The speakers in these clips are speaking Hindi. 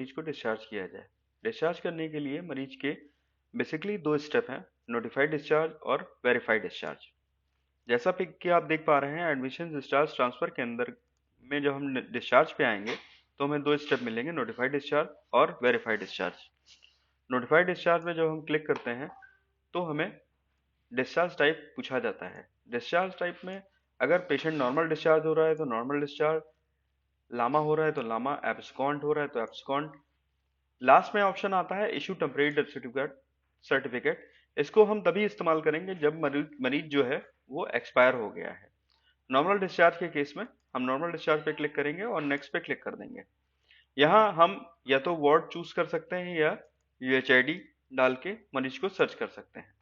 मरीज को डिस्चार्ज किया जाए। डिस्चार्ज करने के लिए मरीज के बेसिकली दो स्टेप हैं, नोटिफाइड डिस्चार्ज और वेरीफाइड डिस्चार्ज। जैसा कि आप देख पा रहे हैं, एडमिशन डिस्चार्ज ट्रांसफर के अंदर में जब हम डिस्चार्ज पे आएंगे तो हमें दो स्टेप मिलेंगे, नोटिफाइड डिस्चार्ज और वेरीफाइड डिस्चार्ज। नोटिफाइड डिस्चार्ज में जब हम क्लिक करते हैं तो हमें डिस्चार्ज टाइप पूछा जाता है। डिस्चार्ज टाइप में अगर पेशेंट नॉर्मल डिस्चार्ज हो रहा है तो नॉर्मल डिस्चार्ज, लामा हो रहा है तो लामा, एब्सकॉन्ट हो रहा है तो एब्सकॉन्ट। लास्ट में ऑप्शन आता है issue temporary death certificate certificate. इसको हम तभी इस्तेमाल करेंगे जब मरीज जो है वो एक्सपायर हो गया है। नॉर्मल डिस्चार्ज के केस में हम नॉर्मल डिस्चार्ज पे क्लिक करेंगे और नेक्स्ट पे क्लिक कर देंगे। यहाँ हम या तो वार्ड चूज कर सकते हैं या यूएचआईडी डाल के मरीज को सर्च कर सकते हैं।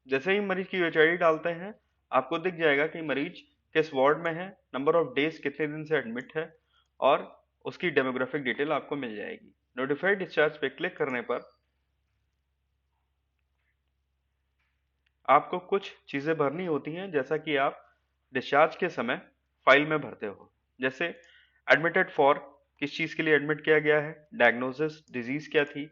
जैसे ही मरीज की यूएचआईडी डालते हैं आपको दिख जाएगा कि मरीज किस वार्ड में है, नंबर ऑफ डेज कितने दिन से एडमिट है और उसकी डेमोग्राफिक डिटेल आपको मिल जाएगी। नोटिफाइड डिस्चार्ज पे क्लिक करने पर आपको कुछ चीजें भरनी होती हैं, जैसा कि आप डिस्चार्ज के समय फाइल में भरते हो। जैसे एडमिटेड फॉर, किस चीज के लिए एडमिट किया गया है, डायग्नोसिस, डिजीज क्या थी,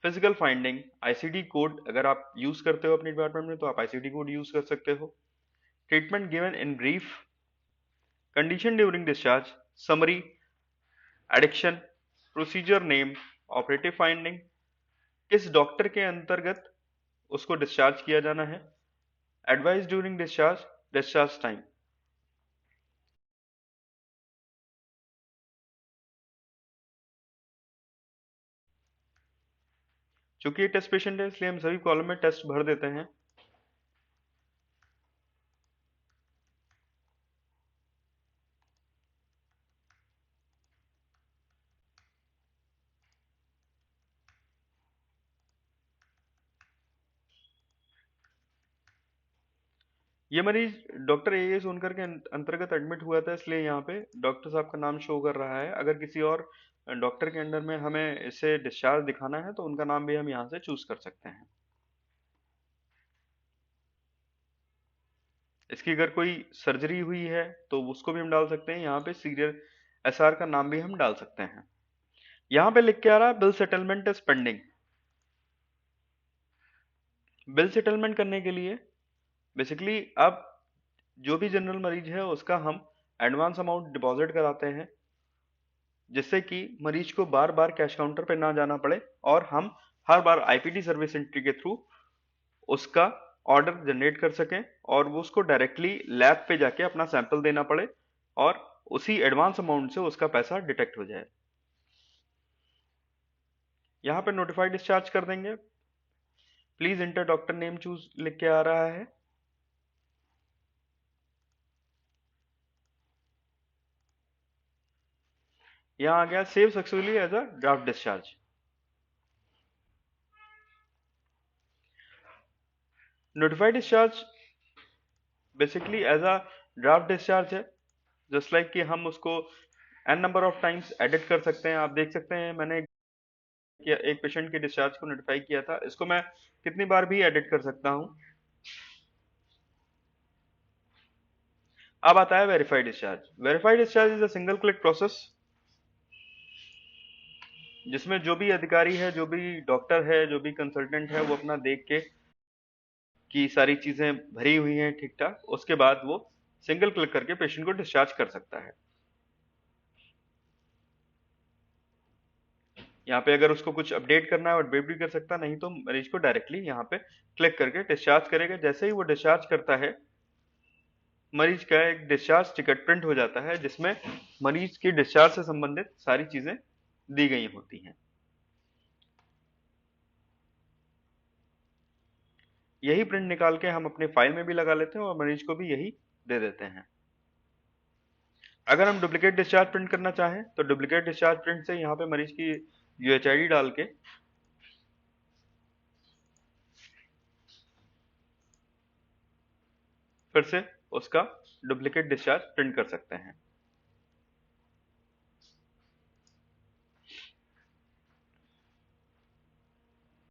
फिजिकल फाइंडिंग, आईसीडी कोड अगर आप यूज करते हो अपने डिपार्टमेंट में तो आप आईसीडी कोड यूज कर सकते हो, treatment given in brief, condition during discharge, summary, addiction, procedure name, operative finding, किस डॉक्टर के अंतर्गत उसको डिस्चार्ज किया जाना है, advice during discharge, discharge time. चूंकि ये टेस्ट पेशेंट है इसलिए हम सभी कॉलम में टेस्ट भर देते हैं। ये मरीज डॉक्टर ए सोनकर के अंतर्गत एडमिट हुआ था, इसलिए यहाँ पे डॉक्टर साहब का नाम शो कर रहा है। अगर किसी और डॉक्टर के अंडर में हमें इसे डिस्चार्ज दिखाना है तो उनका नाम भी हम यहाँ से चूज कर सकते हैं। इसकी अगर कोई सर्जरी हुई है तो उसको भी हम डाल सकते हैं। यहाँ पे सीरियल एसआर का नाम भी हम डाल सकते हैं। यहाँ पे लिख के आ रहा है bill settlement is pending. Bill settlement करने के लिए बेसिकली अब जो भी जनरल मरीज है उसका हम एडवांस अमाउंट डिपॉजिट कराते हैं, जिससे कि मरीज को बार बार कैश काउंटर पे ना जाना पड़े और हम हर बार आईपीडी सर्विस सेंटर के थ्रू उसका ऑर्डर जनरेट कर सकें और वो उसको डायरेक्टली लैब पे जाके अपना सैंपल देना पड़े और उसी एडवांस अमाउंट से उसका पैसा डिटेक्ट हो जाए। यहाँ पे नोटिफाइड डिस्चार्ज कर देंगे। Please enter doctor name choose लिख के आ रहा है। यहाँ आ गया save successfully as a draft discharge. Notified discharge basically as a draft discharge है। जस्ट लाइक कि हम उसको an number of times edit कर सकते हैं। आप देख सकते हैं मैंने एक पेशेंट के डिस्चार्ज को नोटिफाई किया था, इसको मैं कितनी बार भी एडिट कर सकता हूं। अब आता है verified discharge. Verified discharge is a single click process जिसमें जो भी अधिकारी है, जो भी डॉक्टर है, जो भी कंसल्टेंट है वो अपना देख के कि सारी चीजें भरी हुई हैं ठीक ठाक, उसके बाद वो सिंगल क्लिक करके पेशेंट को डिस्चार्ज कर सकता है। यहाँ पे अगर उसको कुछ अपडेट करना है और अपडेट भी कर सकता, नहीं तो मरीज को डायरेक्टली यहाँ पे क्लिक करके डिस्चार्ज करेगा। जैसे ही वो डिस्चार्ज करता है मरीज का एक डिस्चार्ज टिकट प्रिंट हो जाता है जिसमें मरीज की डिस्चार्ज से संबंधित सारी चीजें दी गई होती हैं। यही प्रिंट निकाल के हम अपने फाइल में भी लगा लेते हैं और मरीज को भी यही दे देते हैं। अगर हम डुप्लीकेट डिस्चार्ज प्रिंट करना चाहें तो डुप्लीकेट डिस्चार्ज प्रिंट से यहाँ पे मरीज की यूएचआईडी डाल के फिर से उसका डुप्लीकेट डिस्चार्ज प्रिंट कर सकते हैं।